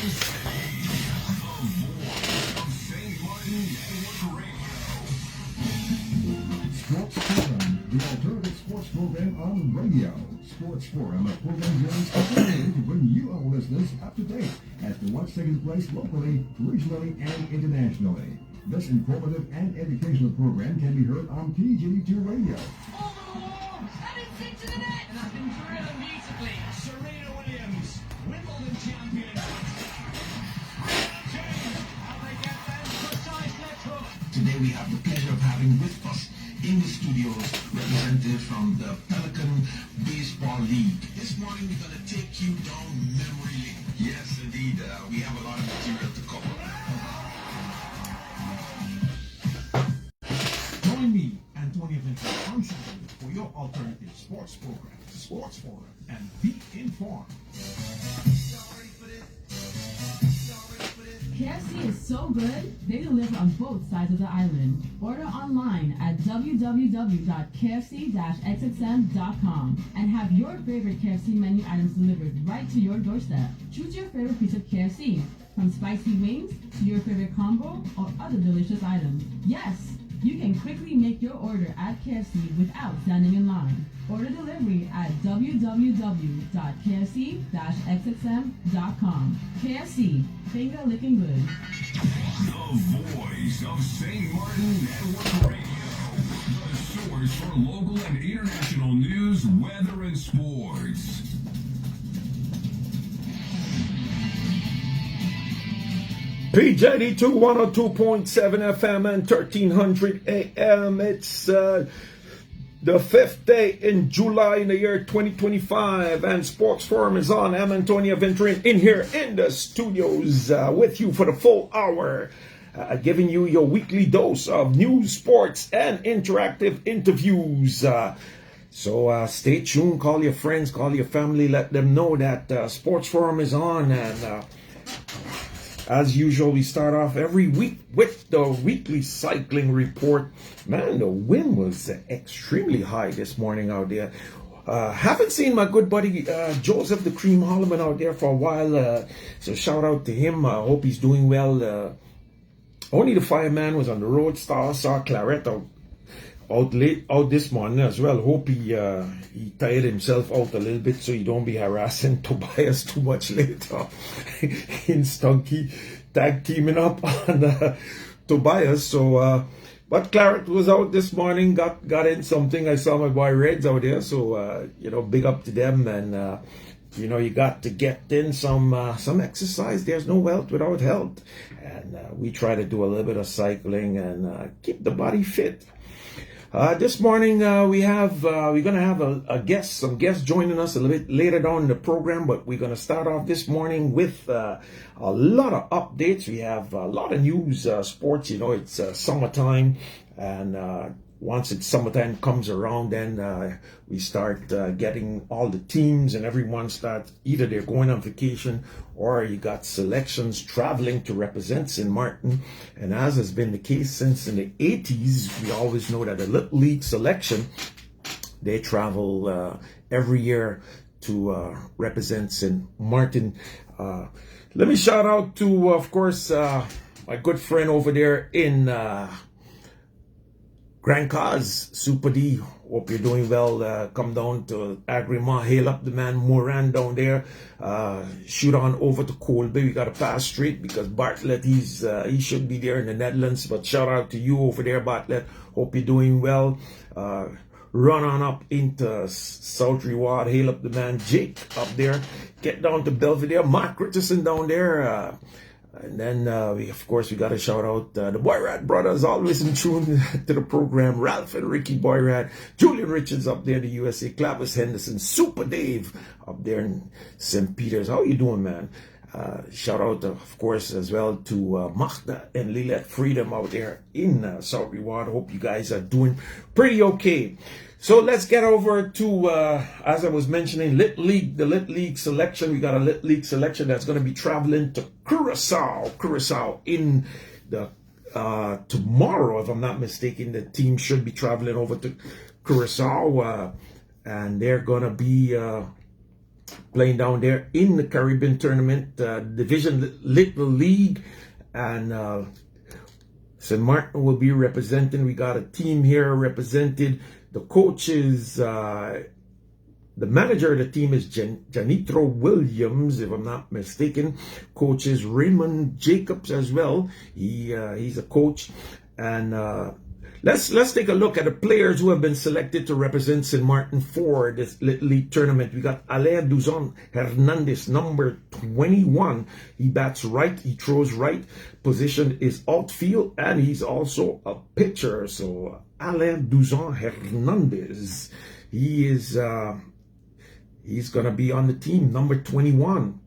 Sports Forum, the alternative sports program on radio. Sports Forum, a program designed specifically to bring you, our listeners, up to date as to what's taking place locally, regionally, and internationally. This informative and educational program can be heard on PJD2 radio. Over the wall, and it's into the net. And I've been drilling beautifully. Serena Williams, Wimbledon champion. James, how they get them precise left hook. Today we have the pleasure of having with us in the studios representatives from the Pelican Baseball League. This morning we're going to take you down memory lane. Yes, indeed. We have a lot of material to cover. Join me, Antonio Vincent, on Saturday for your alternative sports program, Sports Forum, and be informed. KFC is so good, they deliver on both sides of the island. Order online at www.kfc-xxm.com and have your favorite KFC menu items delivered right to your doorstep. Choose your favorite piece of KFC, from spicy wings to your favorite combo or other delicious items. Yes, you can quickly make your order at KFC without standing in line. Order delivery at www.kfc-xxm.com. KFC, finger licking good. The voice of St. Martin Network Radio. The source for local and international news, weather, and sports. PJD2 102.7 FM and 1300 AM. It's the 5th day in July in the year 2025, and Sports Forum is on. I'm Antonio Ventrin in here in the studios with you for the full hour, giving you your weekly dose of news, sports, and interactive interviews. So stay tuned, call your friends, call your family, let them know that Sports Forum is on. And as usual, we start off every week with the weekly cycling report. Man, the wind was extremely high this morning out there. Haven't seen my good buddy Joseph the Cream Holloman out there for a while. So shout out to him. I hope he's doing well. Only the fireman was on the road. Saw Claret out this morning as well. Hope he tired himself out a little bit so he don't be harassing Tobias too much later. In Stunky tag teaming up on Tobias. So but Claret was out this morning, got in something. I saw my boy Reds out there, so big up to them. And you got to get in some exercise. There's no wealth without health, and we try to do a little bit of cycling and keep the body fit. This morning we're gonna have some guests joining us a little bit later down in the program, but we're gonna start off this morning with a lot of updates. We have a lot of news, sports. It's summertime, and once it's summertime comes around, then we start getting all the teams, and everyone starts either they're going on vacation or you got selections traveling to represent St. Martin. And as has been the case since in the 80s, we always know that the Little League selection, they travel every year to represent St. Martin. Let me shout out to, of course, my good friend over there in Grand Cause, Super D. Hope you're doing well. Come down to Agriman, hail up the man Moran down there. Shoot on over to Colby. We got to pass straight because Bartlett, he should be there in the Netherlands. But shout out to you over there, Bartlett. Hope you're doing well. Run on up into South Reward. Hail up the man Jake up there. Get down to Belvedere. Mark Richardson down there. And then, we got to shout out the Boyrat brothers, always in tune to the program. Ralph and Ricky Boyrat, Julian Richards up there in the USA, Clavis Henderson, Super Dave up there in St. Peter's. How you doing, man? Shout out, of course, as well to Magda and Lilette Freedom out there in South Reward. Hope you guys are doing pretty okay. So let's get over to, as I was mentioning, the Little League selection. We got a Little League selection that's going to be traveling to Curacao in the tomorrow, if I'm not mistaken. The team should be traveling over to Curacao, and they're going to be playing down there in the Caribbean tournament, Division Little League, and St. Martin will be representing. We got a team here represented. The coaches, the manager of the team is Janitro Williams, if I'm not mistaken. Coach is Raymond Jacobs as well. He's a coach. And let's take a look at the players who have been selected to represent St. Martin for this Little League tournament. We got Alain Duzon Hernandez, number 21. He bats right, he throws right. Position is outfield, and he's also a pitcher. So Alain Duzon Hernandez, he is he's gonna be on the team, number 21.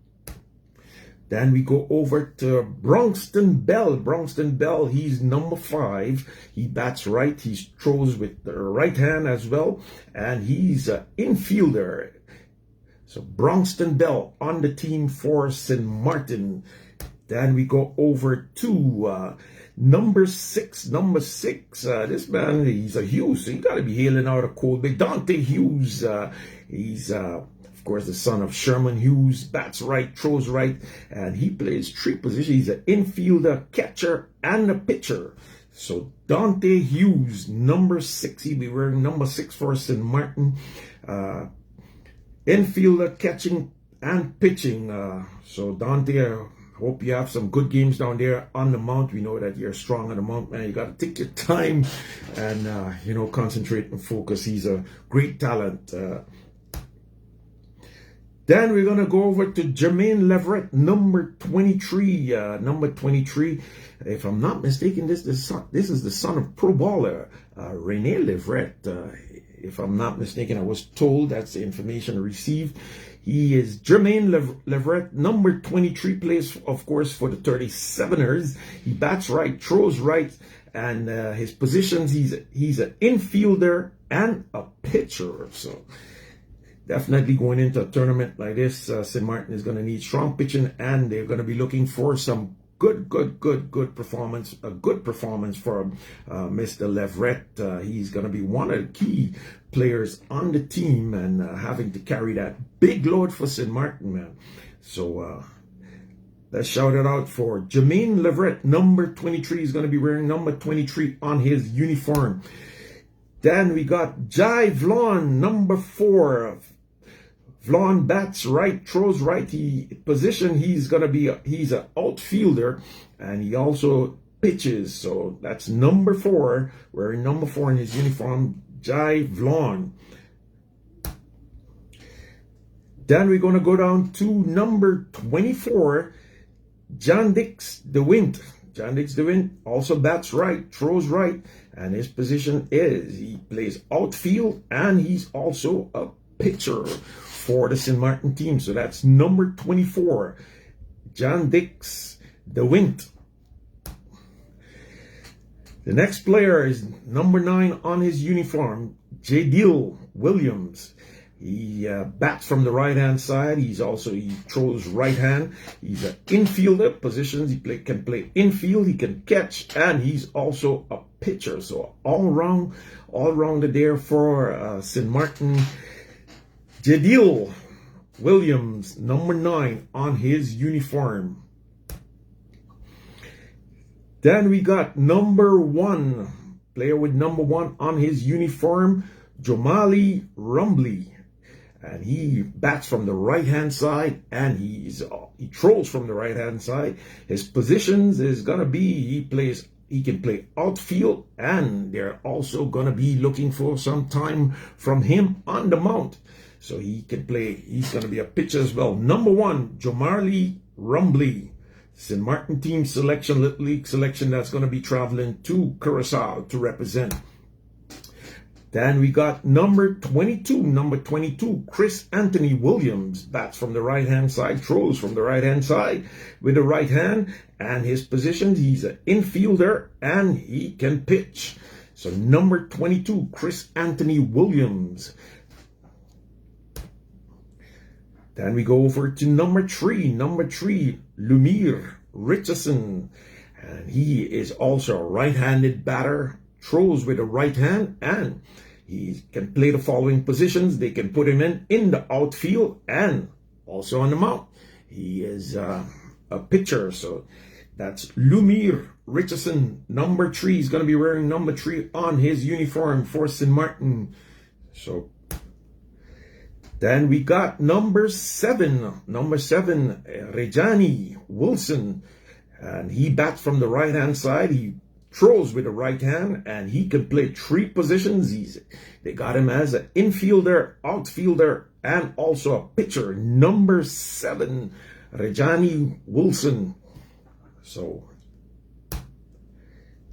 Then we go over to Bronxton Bell. Bronxton Bell, he's number 5. He bats right. He throws with the right hand as well. And he's an infielder. So Bronxton Bell on the team for St. Martin. Then we go over to number 6. Number 6, this man, he's a Hughes. So you got to be hailing out of Cold Bay. Dante Hughes, he's... of course, the son of Sherman Hughes, bats right, throws right, and he plays 3 positions. He's an infielder, catcher, and a pitcher. So Dante Hughes, number 6. He'll be wearing number 6 for St. Martin. Infielder, catching, and pitching. So Dante, I hope you have some good games down there on the mount. We know that you're strong on the mount, man. You got to take your time and, concentrate and focus. He's a great talent. Then we're going to go over to Jermaine Leverett, number 23. Number 23, if I'm not mistaken, this is the son of pro baller Rene Leverett. If I'm not mistaken, I was told that's the information received. He is Jermaine Leverett, number 23, plays, of course, for the 37ers. He bats right, throws right, and his positions, he's an infielder and a pitcher. So definitely going into a tournament like this, St. Martin is going to need strong pitching, and they're going to be looking for some good performance, a good performance for Mr. Leverett. He's going to be one of the key players on the team and having to carry that big load for St. Martin, man. So let's shout it out for Jermaine Leverett, number 23. He's going to be wearing number 23 on his uniform. Then we got Jai Vlon, number 4. Vlon bats right, throws right. He's an outfielder, and he also pitches. So that's number 4, wearing number 4 in his uniform, Jai Vlon. Then we're going to go down to number 24, John Dix DeWint. John Dix DeWint also bats right, throws right, and his position is he plays outfield, and he's also a pitcher for the St. Martin team. So that's number 24, John Dix DeWint. The next player is number 9 on his uniform, Jadiel Williams. He bats from the right-hand side. He throws right hand. He's an infielder. Positions, can play infield. He can catch, and he's also a pitcher. So all-rounder there for St. Martin. Jadiel Williams, number 9 on his uniform. Then we got number 1, player with number 1 on his uniform, Jomali Rumbly. And he bats from the right-hand side, and he throws from the right-hand side. His positions is going to be, he can play outfield, and they're also going to be looking for some time from him on the mount. So he can play, he's going to be a pitcher as well. Number 1, Jomali Rumbly. St. Martin team selection, Little League selection, that's going to be traveling to Curacao to represent. Then we got number 22, Chris Anthony Williams, bats from the right-hand side, throws from the right-hand side with the right hand, and his positions, he's an infielder, and he can pitch. So number 22, Chris Anthony Williams. Then we go over to number 3, Lumir Richardson, and he is also a right-handed batter, throws with the right hand, and he can play the following positions. They can put him in the outfield and also on the mound. He is a pitcher, so that's Lumir Richardson, number 3. He's going to be wearing number 3 on his uniform for St. Martin. So then we got number 7, Rejani Wilson, and he bats from the right-hand side. He throws with the right hand, and he can play 3 positions. They got him as an infielder, outfielder, and also a pitcher. Number 7, Rejani Wilson. So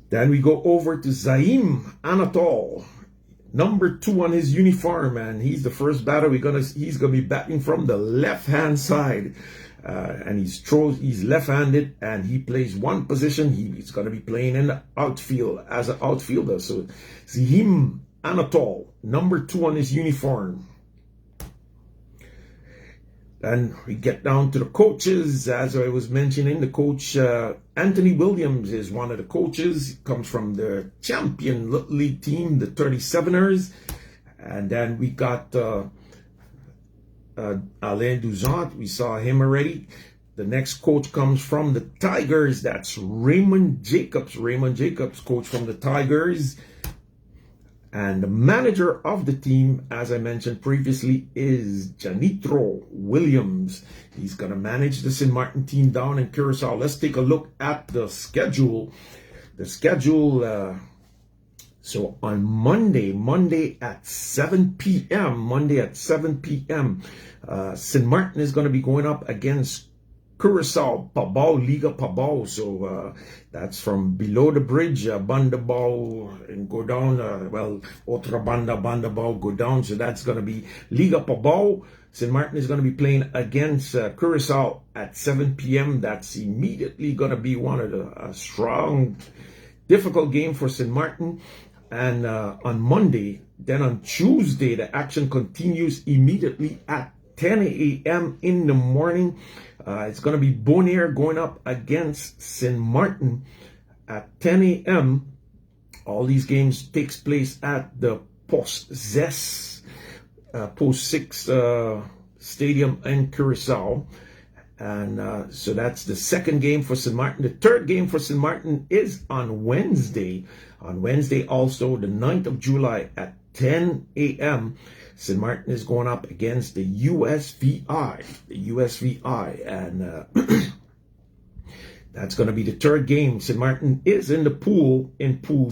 then we go over to Zaim Anatol, number 2 on his uniform, and he's the first batter. He's gonna be batting from the left-hand side, and he's left-handed, and he plays 1 position. He's gonna be playing in the outfield as an outfielder. So Zaim Anatol, number 2 on his uniform. And we get down to the coaches. As I was mentioning, the coach, Anthony Williams, is one of the coaches. He comes from the champion Little League team, the 37ers. And then we got Alain Duzant. We saw him already. The next coach comes from the Tigers. That's Raymond Jacobs. Raymond Jacobs, coach from the Tigers. And the manager of the team, as I mentioned previously, is Janitro Williams. He's going to manage the St. Martin team down in Curacao. Let's take a look at the schedule. So on Monday at 7 p.m., St. Martin is going to be going up against Curacao, Pabao, Liga Pabao. So that's from below the bridge, Bandabao, and go down, Otra Banda, Bandabao, go down. So that's going to be Liga Pabao. St. Martin is going to be playing against Curacao at 7 p.m. That's immediately going to be one of the strong, difficult game for St. Martin. And on Monday, then on Tuesday, the action continues immediately at 10 a.m. in the morning. It's going to be Bonaire going up against St. Martin at 10 a.m. All these games takes place at the Post 6 Stadium in Curacao. And so that's the second game for St. Martin. The third game for St. Martin is on Wednesday. On Wednesday also, the 9th of July at 10 a.m., St. Martin is going up against the USVI. And that's going to be the third game. St. Martin is in Pool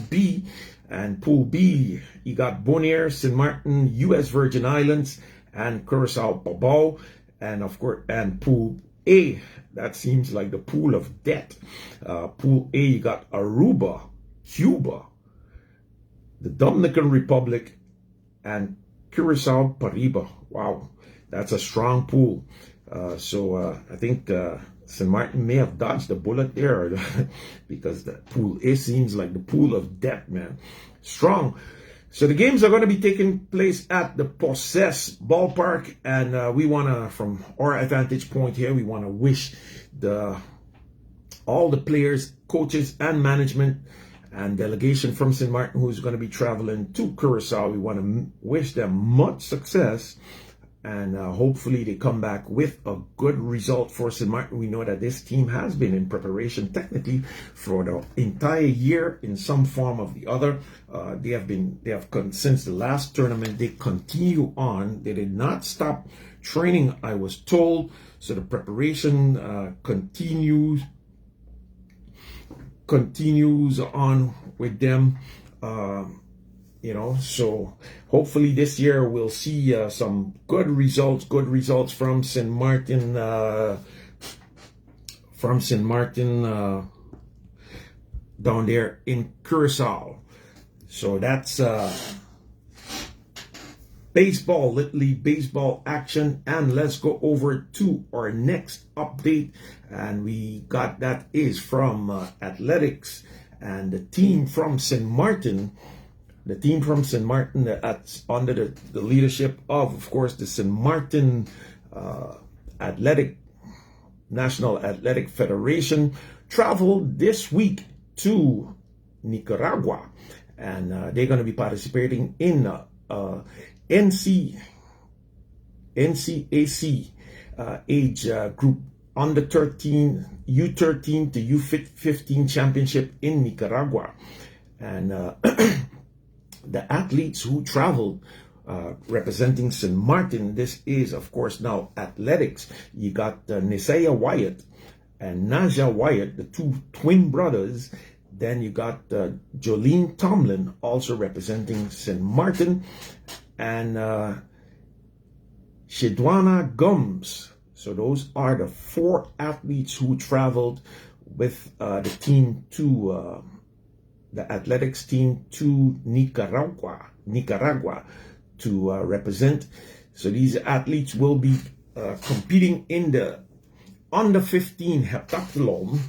B. And Pool B, you got Bonaire, St. Martin, US Virgin Islands, and Curacao Pabao. And of course, and Pool A, that seems like the pool of death. Pool A, you got Aruba, Cuba, the Dominican Republic, and Curacao Pariba. Wow, that's a strong pool. So I think St. Martin may have dodged the bullet there because the Pool A seems like the pool of death, man. Strong. So the games are going to be taking place at the Possess Ballpark, and we want to, from our vantage point here, we want to wish all the players, coaches, and management and delegation from St. Martin who's going to be traveling to Curacao. We want to wish them much success, and hopefully they come back with a good result for St. Martin. We know that this team has been in preparation technically for the entire year in some form or the other. Since the last tournament, they continue on. They did not stop training, I was told. So the preparation continues on with them. So hopefully this year we'll see some good results from St. Martin, down there in Curacao. So that's baseball, Little League baseball action. And let's go over to our next update. And we got that is from athletics, and the team from St. Martin. The team from St. Martin, that's under the leadership of course, the St. Martin National Athletic Federation, traveled this week to Nicaragua, and they're going to be participating in NCAC age group under 13, U13 to U15 championship in Nicaragua. And the athletes who traveled representing St. Martin, this is, of course, now athletics. You got Nisaya Wyatt and Naja Wyatt, the two twin brothers. Then you got Jolene Tomlin, also representing St. Martin, and Shedwana Gums. So those are the 4 athletes who traveled with the team to the athletics team to Nicaragua to represent. So these athletes will be competing in the under 15 heptathlon,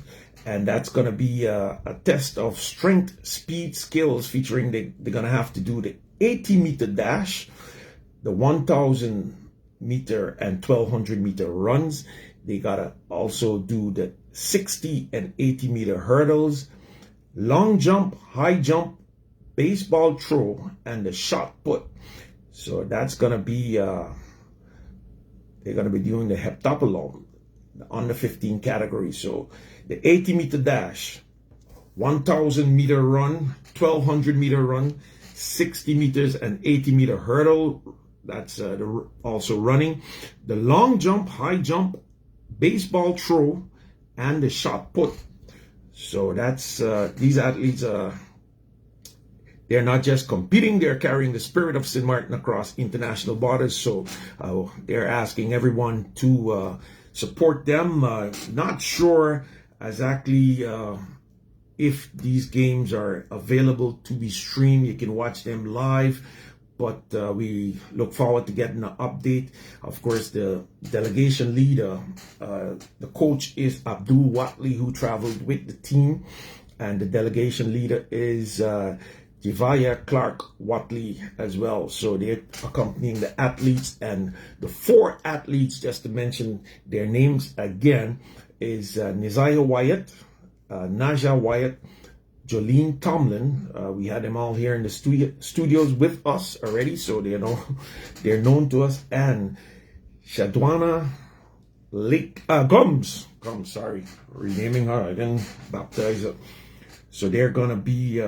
and that's going to be a test of strength, speed, skills, featuring they're going to have to do the 80-meter dash, the 1,000 meter and 1,200 meter runs. They got to also do the 60 and 80 meter hurdles, long jump, high jump, baseball throw, and the shot put. So that's going to be, they're going to be doing the heptathlon, the under 15 category. So the 80-meter dash, 1,000 meter run, 1,200 meter run, 60 meters and 80-meter hurdle. That's also running. The long jump, high jump, baseball throw, and the shot put. So that's these athletes. They're not just competing; they're carrying the spirit of St. Martin across international borders. So they're asking everyone to support them. Not sure exactly if these games are available to be streamed. You can watch them live. But we look forward to getting an update. Of course, the delegation leader, the coach is Abdul Watley, who traveled with the team. And the delegation leader is Jivaya Clark Watley as well. So they're accompanying the athletes. And the 4 athletes, just to mention their names again, is Nizaya Wyatt, Naja Wyatt, Jolene Tomlin. We had them all here in the studios with us already, so they're known to us. And Shadwana Gums, sorry, renaming her. I didn't baptize her. So they're gonna be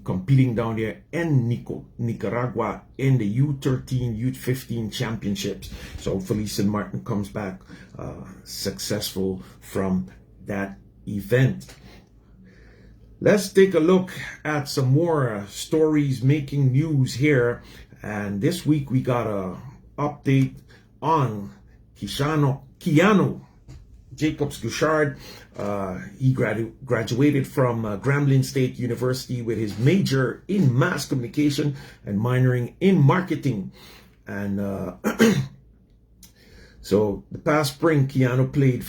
competing down there in Nicaragua in the U13, U15 championships. So hopefully St. Martin comes back successful from that event. Let's take a look at some more stories making news here. And this week we got a update on Keanu Jacobs Gushard. He graduated from Grambling State University with his major in mass communication and minoring in marketing. And so the past spring, Keanu played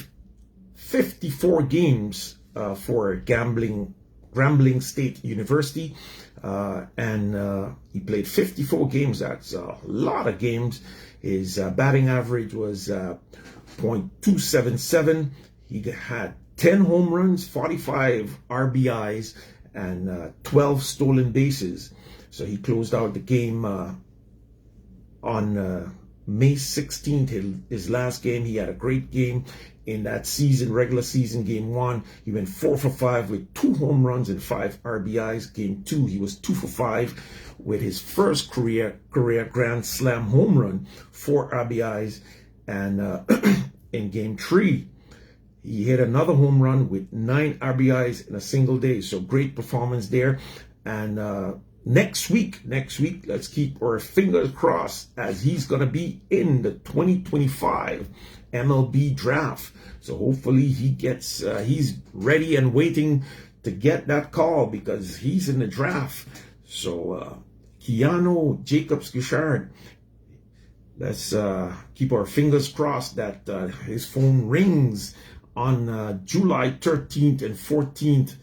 54 games for Grambling State University, and he played 54 games. That's a lot of games. His batting average was .277. He had 10 home runs, 45 RBIs, and 12 stolen bases. So he closed out the game on May 16th, his last game. He had a great game in that season, regular season. Game 1, he went 4 for 5 with 2 home runs and 5 RBIs. Game 2, he was 2 for 5 with his first career Grand Slam home run, 4 RBIs. And in Game 3, he hit another home run with 9 RBIs in a single day. So great performance there. And next week, let's keep our fingers crossed, as he's going to be in the 2025 MLB draft. So hopefully he gets, he's ready and waiting to get that call, because he's in the draft. So Keanu Jacobs Gushard, let's keep our fingers crossed that his phone rings on July 13th and 14th,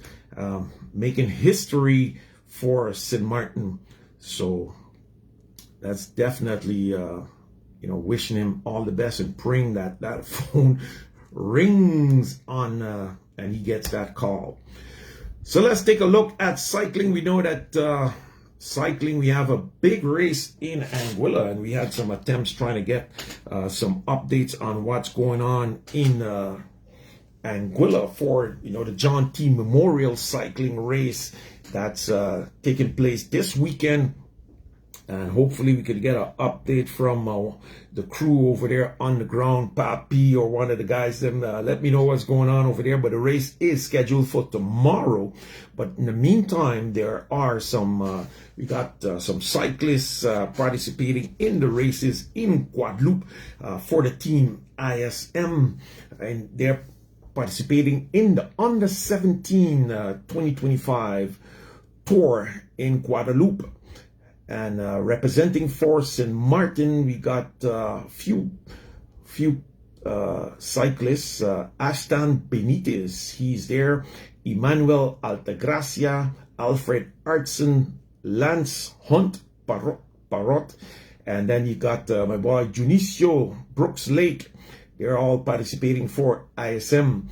making history for St. Martin. So that's definitely wishing him all the best and praying that that phone rings on and he gets that call. So let's take a look at cycling. We know that cycling, we have a big race in Anguilla, and we had some attempts trying to get some updates on what's going on in Anguilla for the John T. Memorial Cycling Race that's taking place this weekend. And hopefully we could get an update from the crew over there on the ground, Papi or one of the guys. Them let me know what's going on over there. But the race is scheduled for tomorrow. But in the meantime, there are some, we got some cyclists participating in the races in Guadeloupe for the team ISM. And they're participating in the Under 17 2025 Tour in Guadeloupe. And representing for St. Martin, we got a few cyclists. Ashton Benitez, he's there. Emmanuel Altagracia, Alfred Artson, Lance Hunt Parrot. And then you got my boy Junicio Brooks Lake. They're all participating for ISM.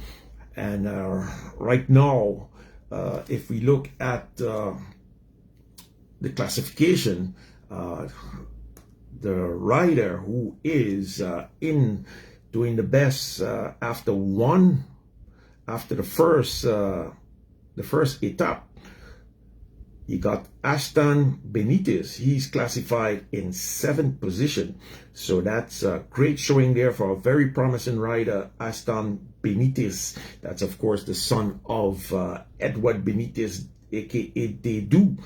And right now, if we look at the classification, the rider who is in doing the best after the first etap, you got Ashton Benitez. He's classified in 7th position, so that's a great showing there for a very promising rider, Ashton Benitez. That's of course the son of Edward Benitez, aka Dedu.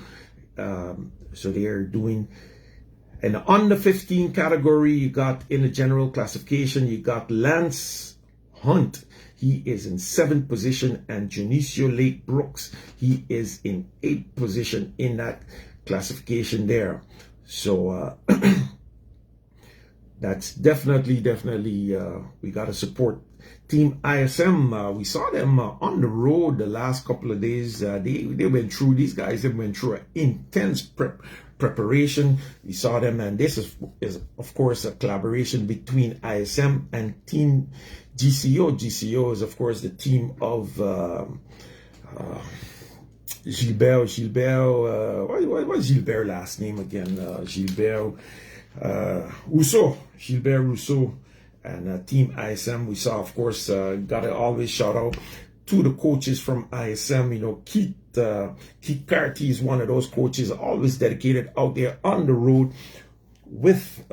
So they're doing, and on the 15 category, you got in the general classification, you got Lance Hunt. He is in 7th position, and Junicio Lake Brooks, he is in 8th position in that classification there. So that's definitely we got to support Team ISM. We saw them on the road the last couple of days. They went through, these guys have went through an intense preparation. We saw them, and this is of course a collaboration between ISM and Team GCO. GCO is of course the team of Gilbert, what's Gilbert's last name again? Gilbert Rousseau. And Team ISM, we saw, of course, gotta always shout out to the coaches from ISM. Keith Carty is one of those coaches, always dedicated out there on the road with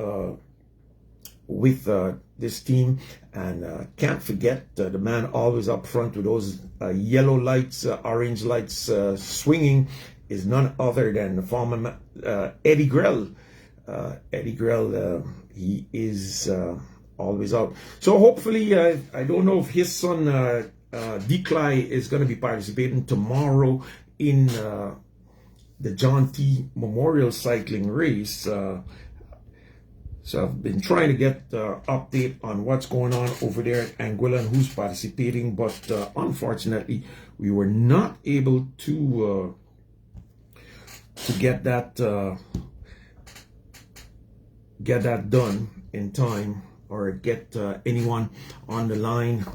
this team. And can't forget the man always up front with those yellow lights, orange lights swinging, is none other than the former Eddie Grell. Eddie Grell, he is always out. So hopefully, I don't know if his son Decly is going to be participating tomorrow in the John T. Memorial Cycling Race. So I've been trying to get update on what's going on over there at Anguilla and who's participating, but unfortunately, we were not able to get that done in time, or get anyone on the line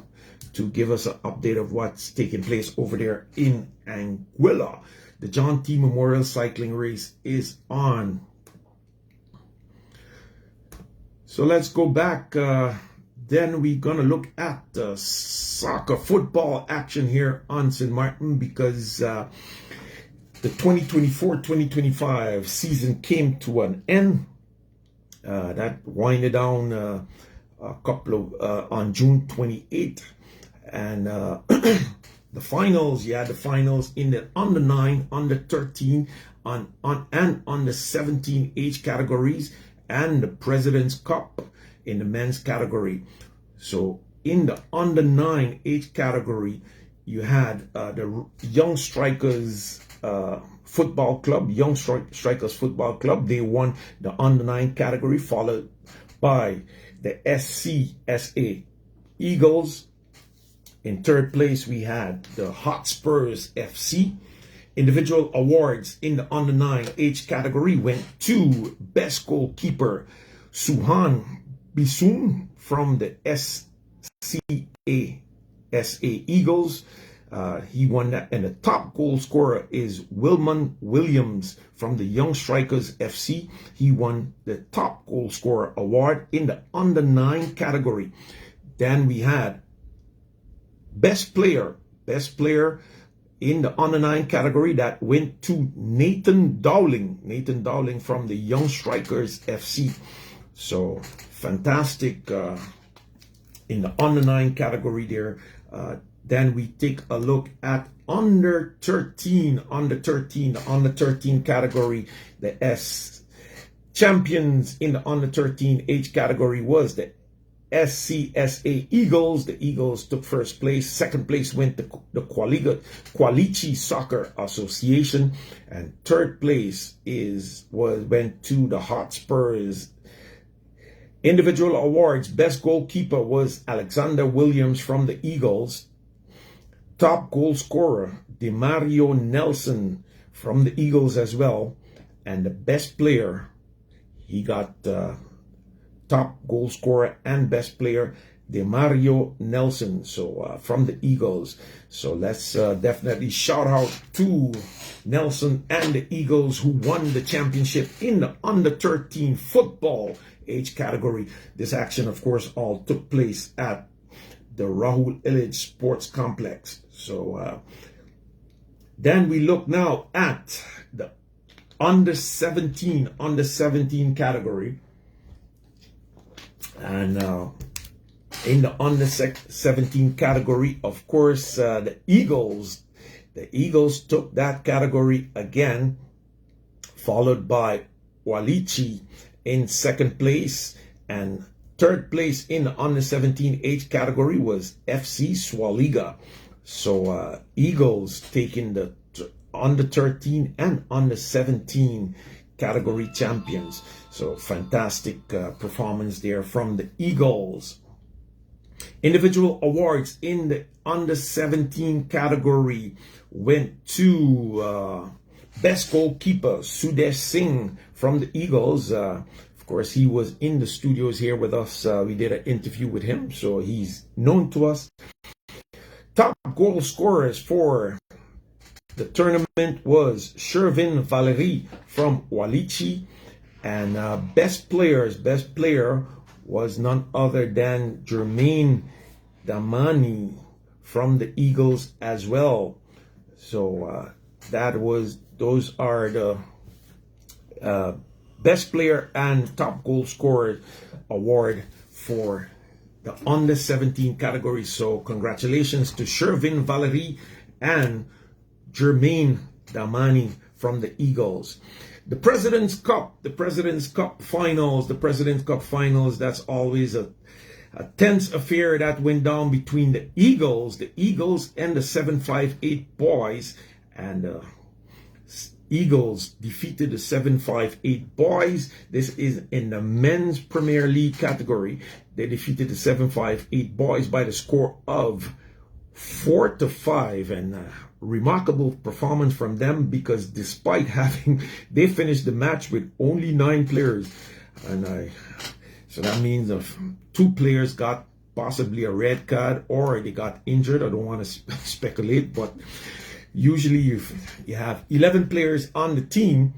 to give us an update of what's taking place over there in Anguilla. The John T. Memorial Cycling Race is on. So let's go back. Then we're going to look at soccer football action here on St. Martin, because the 2024-2025 season came to an end. That winded down a couple of on June 28th, and the finals. You had the finals in the under 9, under 13, on the 17 age categories, and the President's Cup in the men's category. So in the under 9 age category, you had the Young Strikers Football Club, Young Strikers Football Club. They won the under 9 category, followed by the SCSA Eagles. In third place, we had the Hotspurs FC. Individual awards in the under 9 age category went to best goalkeeper Suhan Bisoun from the SCSA Eagles. He won that, and the top goal scorer is Wilman Williams from the Young Strikers FC. He won the top goal scorer award in the under 9 category. Then we had best player in the under 9 category, that went to Nathan Dowling from the Young Strikers FC. So fantastic in the under 9 category there. Then we take a look at under 13 category. The S champions in the under 13 age category was the SCSA Eagles. The Eagles took first place. Second place went to the Qualici Soccer Association, and third place went to the Hotspurs. Individual awards: best goalkeeper was Alexander Williams from the Eagles. Top goal scorer, Demario Nelson from the Eagles as well. And the best player, he got top goal scorer and best player, Demario Nelson, so from the Eagles. So let's definitely shout out to Nelson and the Eagles, who won the championship in the under 13 football age category. This action, of course, all took place at the Rahul Illich Sports Complex. So then we look now at the under 17 category. And in the under 17 category, of course, the Eagles took that category again, followed by Walichi in second place, and third place in the under 17 age category was FC Swaliga. So Eagles taking the under 13 and under 17 category champions. So fantastic performance there from the Eagles. Individual awards in the under 17 category went to best goalkeeper Sudesh Singh from the Eagles. Of course, he was in the studios here with us. We did an interview with him, so he's known to us. Top goal scorers for the tournament was Shervin Valerie from Walichi. And best player was none other than Jermaine Damani from the Eagles as well. So those are the best player and top goal scorer award for the under 17 category. So congratulations to Shervin Valerie and Jermaine Damani from the Eagles. The President's Cup finals, that's always a tense affair that went down between the Eagles and the 758 boys, and Eagles defeated the 758 boys. This is in the men's Premier League category. They defeated the 758 boys by the score of 4-5, and remarkable performance from them, because despite they finished the match with only 9 players, and so that means 2 players got possibly a red card or they got injured. I don't want to speculate, but usually you have 11 players on the team,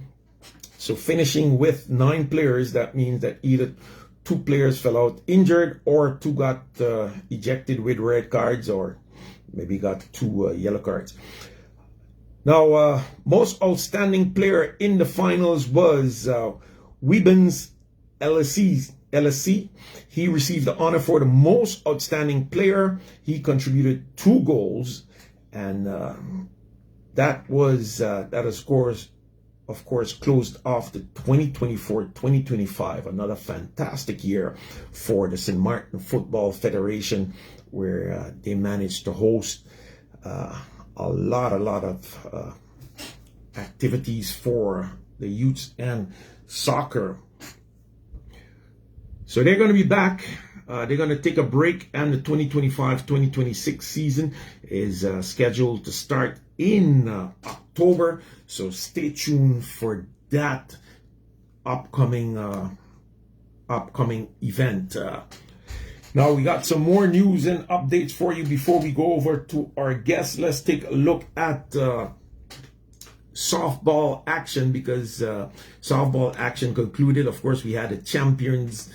so finishing with 9 players, that means that either 2 players fell out injured or 2 got ejected with red cards, or maybe got 2 yellow cards. Now, most outstanding player in the finals was Weebens LSC. He received the honor for the most outstanding player. He contributed 2 goals, and that of course closed off the 2024-2025, another fantastic year for the St. Martin Football Federation, where they managed to host a lot of activities for the youths and soccer. So they're going to be back. They're going to take a break, and the 2025-2026 season is scheduled to start in October. So stay tuned for that upcoming event. Now we got some more news and updates for you before we go over to our guests. Let's take a look at softball action, because softball action concluded. Of course, we had the champions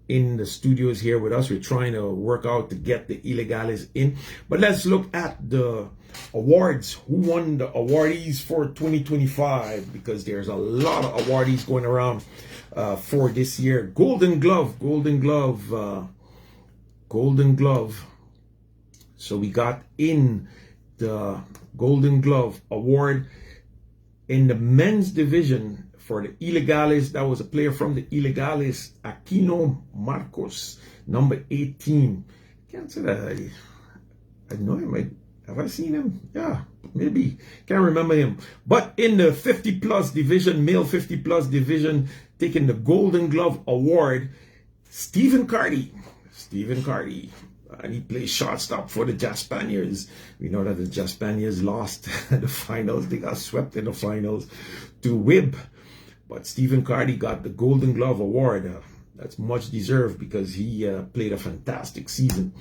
in the studios here with us. We're trying to work out to get the illegales in. But let's look at the awards. Who won the awardees for 2025? Because there's a lot of awardees going around for this year. Golden Glove. So we got in the Golden Glove Award in the men's division for the Illegales. That was a player from the Illegales, Aquino Marcos, number 18. Can't say that I know him. Have I seen him? Yeah, maybe. Can't remember him. But in the 50-plus division, male 50-plus division, taking the Golden Glove Award, Stephen Cardi. And he plays shortstop for the Jazz Spaniards. We know that the Jazz Spaniards lost the finals. They got swept in the finals to WIB. But Stephen Cardi got the Golden Glove Award. That's much deserved because he played a fantastic season.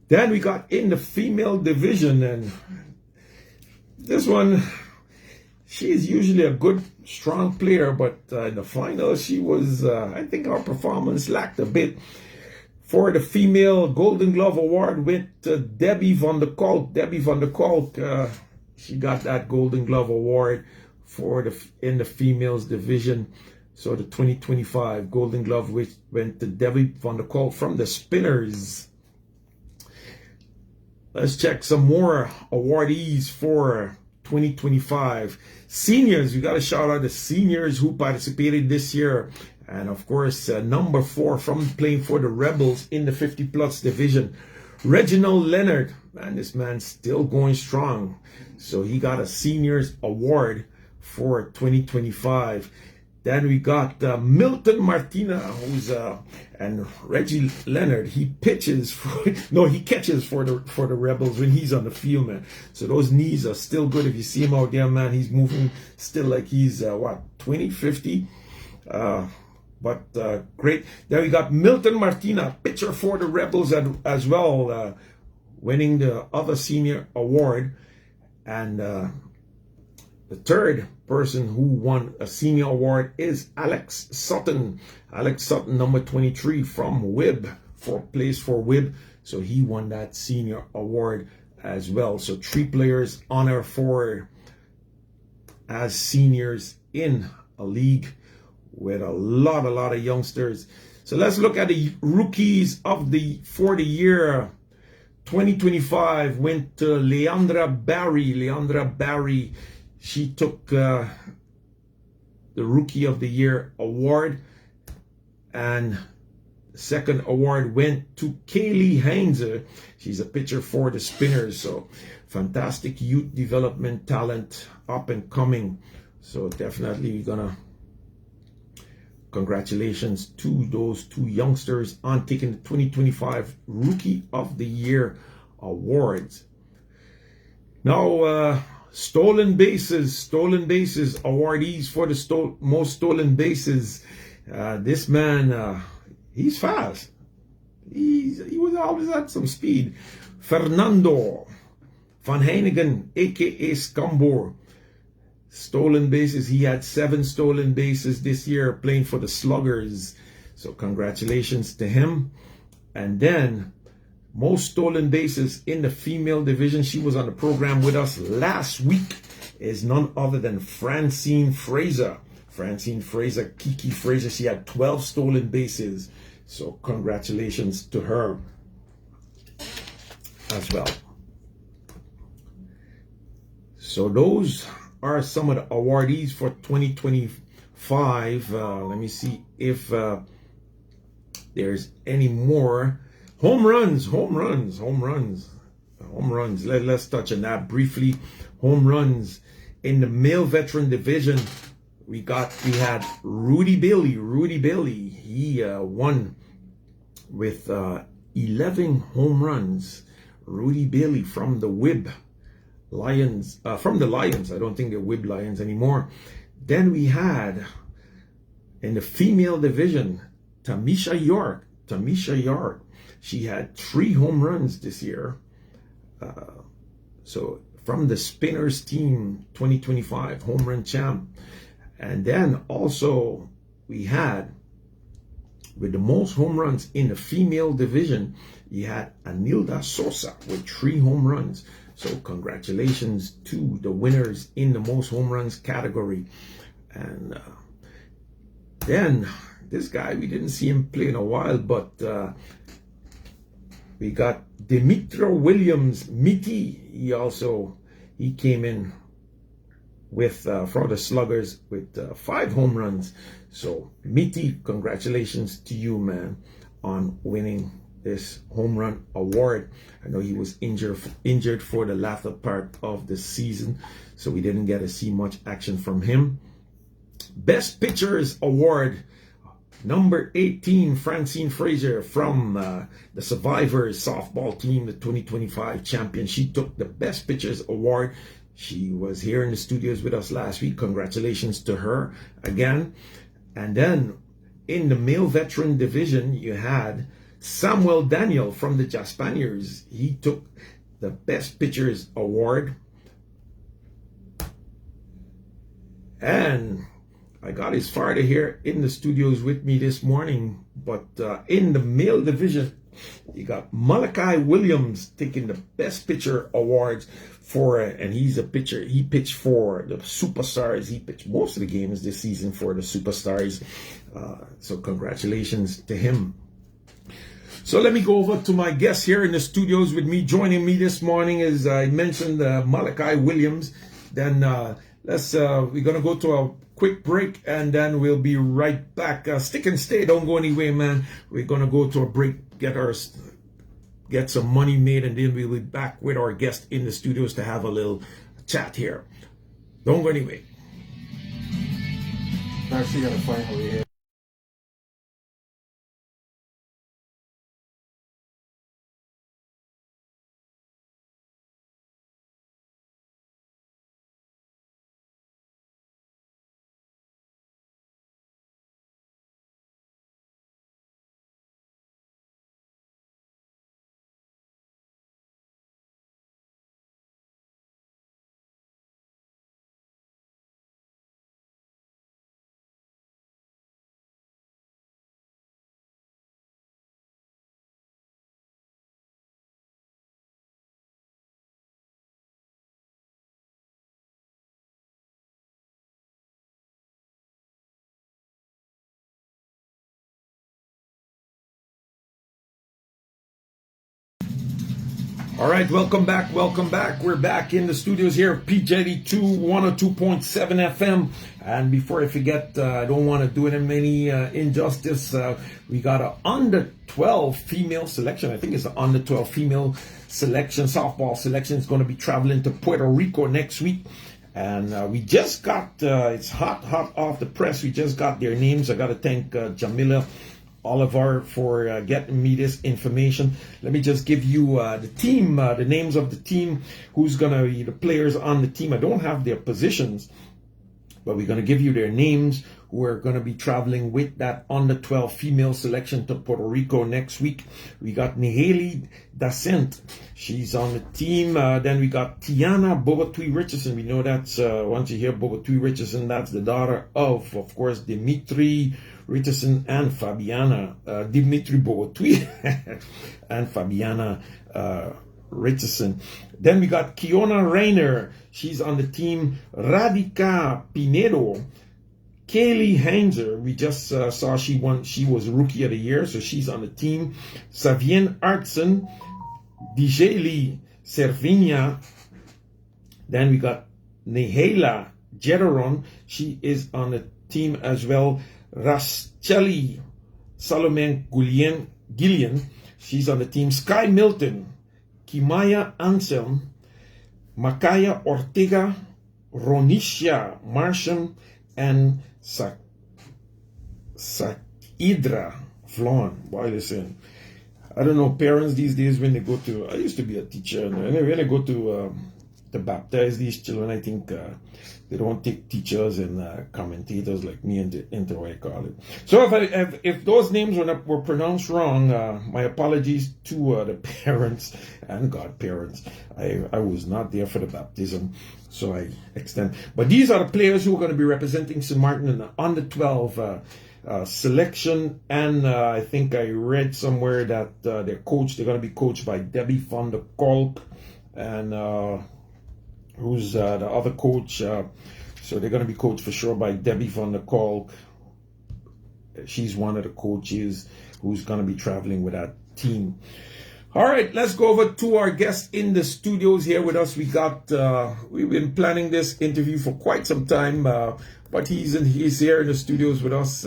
Then we got in the female division, and this one, she is usually a good, strong player, but in the finals, she was, I think her performance lacked a bit. For the female Golden Glove Award went to Debbie van der Kolk. She got that Golden Glove Award for in the females division. So the 2025 Golden Glove went to Debbie van der Kolk from the Spinners. Let's check some more awardees for 2025. Seniors, we got to shout out the seniors who participated this year. And of course, number 4 from playing for the Rebels in the 50-plus division, Reginald Leonard. Man, this man's still going strong. So he got a seniors award for 2025. Then we got Milton Martina, who's and Reggie Leonard. He pitches for he catches for the Rebels when he's on the field, man. So those knees are still good. If you see him out there, man, he's moving still like he's 20, 50. But great. Then we got Milton Martina, pitcher for the Rebels as well, winning the other senior award. And the third person who won a senior award is Alex Sutton. Alex Sutton, number 23 from WIB, plays for WIB. So he won that senior award as well. So 3 players honor as seniors in a league with a lot of youngsters. So let's look at the rookies for the year 2025 went to Leandra Barry. She took the Rookie of the Year award, and the second award went to Kaylee Heinze. She's a pitcher for the Spinners. So fantastic youth development talent, up and coming. So definitely gonna congratulations to those 2 youngsters on taking the 2025 Rookie of the Year awards. Now, stolen bases awardees for the most stolen bases. This man, he's fast. He was always at some speed. Fernando Van Heinigen, aka Scambor. Stolen bases. He had 7 stolen bases this year playing for the Sluggers. So congratulations to him. And then most stolen bases in the female division. She was on the program with us last week. Is none other than Francine Fraser. Kiki Fraser. She had 12 stolen bases. So congratulations to her as well. So those are some of the awardees for 2025. Let me see if there's any more. Home runs. Let's touch on that briefly. Home runs in the male veteran division. We had Rudy Bailey. He won with 11 home runs. Rudy Bailey from the WIB Lions, from the Lions. I don't think they're WIB Lions anymore. Then we had in the female division, Tamisha York. Tamisha Yard. She had 3 home runs this year. So from the Spinners team 2025 home run champ. And then also we had, with the most home runs in the female division, you had Anilda Sosa with 3 home runs. So congratulations to the winners in the most home runs category. And then this guy, we didn't see him play in a while, but we got Demetrio Williams, Mitty. He came in with for the Sluggers with 5 home runs. So Mitty, congratulations to you, man, on winning this home run award. I know he was injured for the latter part of the season, so we didn't get to see much action from him. Best Pitchers Award, number 18, Francine Frazier from the Survivors softball team, the 2025 champion. She took the Best Pitchers Award. She was here in the studios with us last week. Congratulations to her again. And then in the male veteran division, you had Samuel Daniel from the Jaspaniers. He took the Best Pitchers Award. And I got his father here in the studios with me this morning. But in the male division, you got Malachi Williams taking the Best Pitcher Awards for, and he's a pitcher. He pitched for the Superstars. He pitched most of the games this season for the Superstars. So congratulations to him. So let me go over to my guest here in the studios with me. Joining me this morning, as I mentioned, Malachi Williams. Then we're gonna go to a quick break, and then we'll be right back. Stick and stay, don't go anywhere, man. We're gonna go to a break, get some money made, and then we'll be back with our guest in the studios to have a little chat here. Don't go anywhere. Actually, gotta find over here. All right, welcome back. We're back in the studios here at PJD2 102.7 FM. And before I forget, I don't want to do him any injustice. We got an under 12 female selection. I think it's an under 12 female selection, softball selection. Is going to be traveling to Puerto Rico next week. And we just got, it's hot off the press. We just got their names. I got to thank Jamila Oliver for getting me this information. Let me just give you the team, the names of the team, who's going to be the players on the team. I don't have their positions, but we're going to give you their names who are going to be traveling with that under 12 female selection to Puerto Rico next week. We got Niheli Dacent. She's on the team. Then we got Tiana Bobatui Richardson. We know that's, once you hear Bobatui Richardson, that's the daughter of course, Dimitri Richardson and Fabiana, Dimitri Bobatui and Fabiana Richardson. Then we got Kiona Reiner. She's on the team. Radhika Pinedo. Kaylee Heinzer, we just saw she was Rookie of the Year, so she's on the team. Savien Artson, Dijeli Servinia. Then we got Nehela Jederon, she is on the team as well. Rascheli Salome Gillian, she's on the team. Sky Milton, Kimaya Anselm, Makaya Ortega, Ronisha Marsham, and Saidra Flan. Why listen? I don't know, parents these days, when they go to, I used to be a teacher, and when they go to baptize these children. I think they don't take teachers and commentators like me into what I call it. So if those names were pronounced wrong, my apologies to the parents and godparents. I was not there for the baptism, so I extend. But these are the players who are going to be representing St. Martin in the under 12 selection, and I think I read somewhere that they're going to be coached by Debbie van der Kolk, and who's the other coach. So they're going to be coached for sure by Debbie van der Kolk. She's one of the coaches who's going to be traveling with that team. All right, let's go over to our guest in the studios here with us. We've been planning this interview for quite some time, but he's here in the studios with us.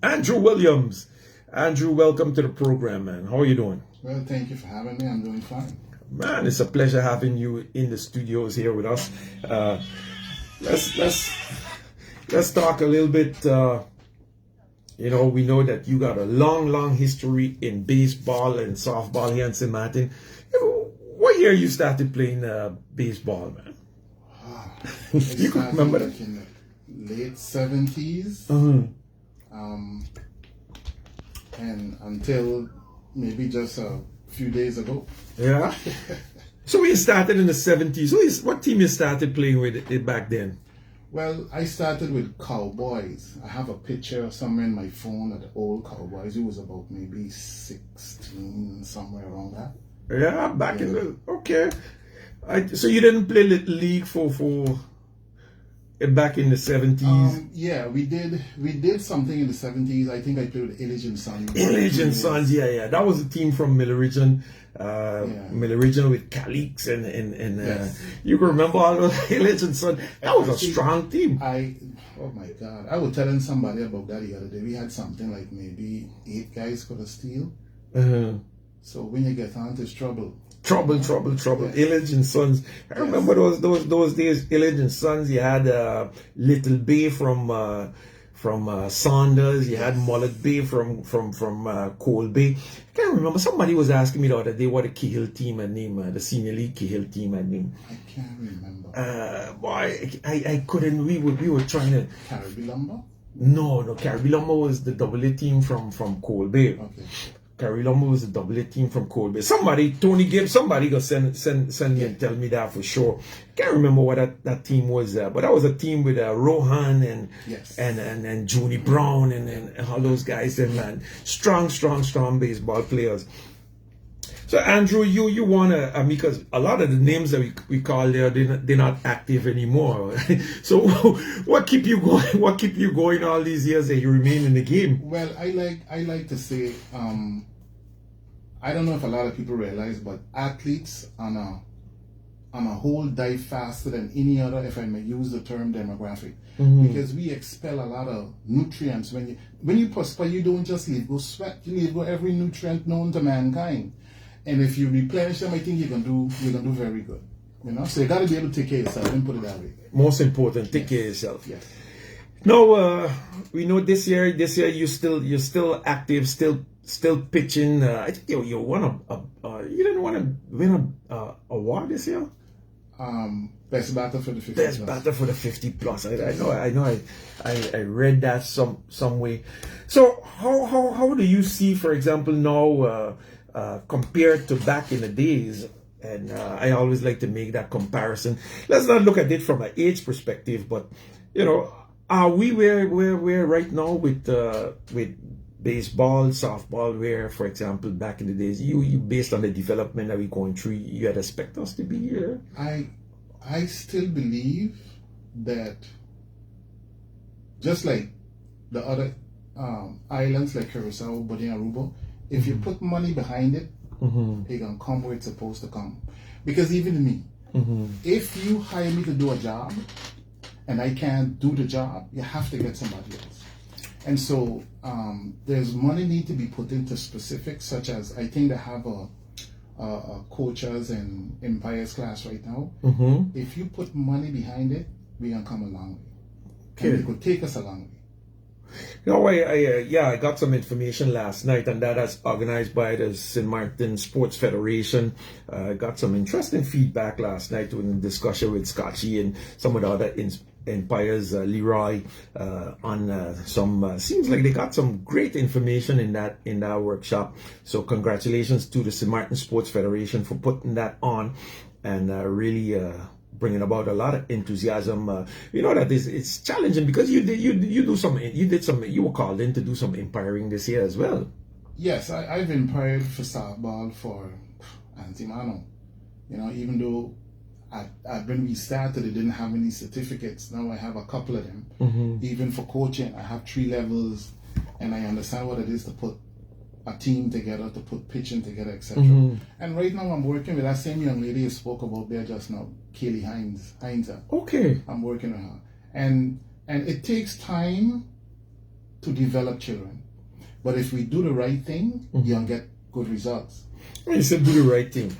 Andrew Williams. Andrew, welcome to the program, man. How are you doing? Well, thank you for having me. I'm doing fine. Man, it's a pleasure having you in the studios here with us. Let's talk a little bit. We know that you got a long history in baseball and softball here in St. Martin. What year you started playing baseball, man? You can remember that? In the late 70s. And until maybe just a few days ago. Yeah. So we started in the 70s. What team you started playing with it back then? Well, I started with Cowboys. I have a picture somewhere in my phone of the old Cowboys. It was about maybe 16, somewhere around that. Yeah, back in the... Okay. So you didn't play Little League for back in the 70s? Yeah, we did something in the 70s. I think I played with Illich and Sons. Illich and Sons, yeah. That was a team from Milleregin. Milleregin with Calix and yes. You can remember all those Illich and Sons. That was a strong team. Oh my God. I was telling somebody about that the other day. We had something like maybe 8 guys for the steal. So when you get on, there's trouble. Trouble. Yes. Illich and Sons. I remember those days. Illich and Sons. You had Little Bay from Saunders. You had Mullet Bay from Cole Bay. I can't remember. Somebody was asking me the other day what the Cahill team had named, the senior league Cahill team had named. I can't remember. I couldn't. We were trying to. Caribbean Lumber? No. Caribbean Lumber was the AA team from Cole Bay. Okay. Carrie Lumber was a AA team from Colby. Tony Gibbs, somebody go send me and tell me that for sure. Can't remember what that team was, but that was a team with Rohan and Junie Brown and all those guys. And man, strong baseball players. So Andrew, you wanna because a lot of the names that we call there, they're not active anymore. So what keep you going? What keep you going all these years that you remain in the game? Well, I like to say, I don't know if a lot of people realize, but athletes on a whole die faster than any other, if I may use the term, demographic, because we expel a lot of nutrients. When you prosper, you don't just leave go sweat, you leave go every nutrient known to mankind. And if you replenish them, I think you're gonna do very good. So you gotta be able to take care of yourself and put it that way. Most important, take care of yourself. Yes. No, we know this year you're still active, still pitching. I think you won you didn't want to win a award this year. Best batter for the 50 Best plus. batter for the 50 plus. I know. I read that some way. So how do you see, for example, now? Compared to back in the days, and I always like to make that comparison. Let's not look at it from an age perspective, but are we where we're right now with baseball, softball, where, for example, back in the days, you based on the development that we're going through, you had expect us to be here? I still believe that just like the other islands like Curacao, Bodie and Aruba, if you put money behind it, it can come where it's supposed to come. Because even me, if you hire me to do a job and I can't do the job, you have to get somebody else. And so there's money need to be put into specifics, such as I think they have a coaches and umpires class right now. If you put money behind it, we can come a long way. Okay. And it could take us a long way. No, I got some information last night, and that is organized by the St. Martin Sports Federation. I got some interesting feedback last night in discussion with Scotchy and some of the other umpires, Leroy, on some. Seems like they got some great information in that workshop. So congratulations to the St. Martin Sports Federation for putting that on, and really bringing about a lot of enthusiasm. You know that it's challenging because you were called in to do some umpiring this year as well. Yes, I've umpired for softball for Antimano. You know, even though when we started, I didn't have any certificates. Now I have a couple of them. Mm-hmm. Even for coaching, I have 3 levels, and I understand what it is to put a team together, to put pitching together, etc. Mm-hmm. And right now I'm working with that same young lady you spoke about there just now, Kaylee Heinzer. Okay. I'm working with her. And it takes time to develop children. But if we do the right thing, you'll get good results. When you said do the right thing,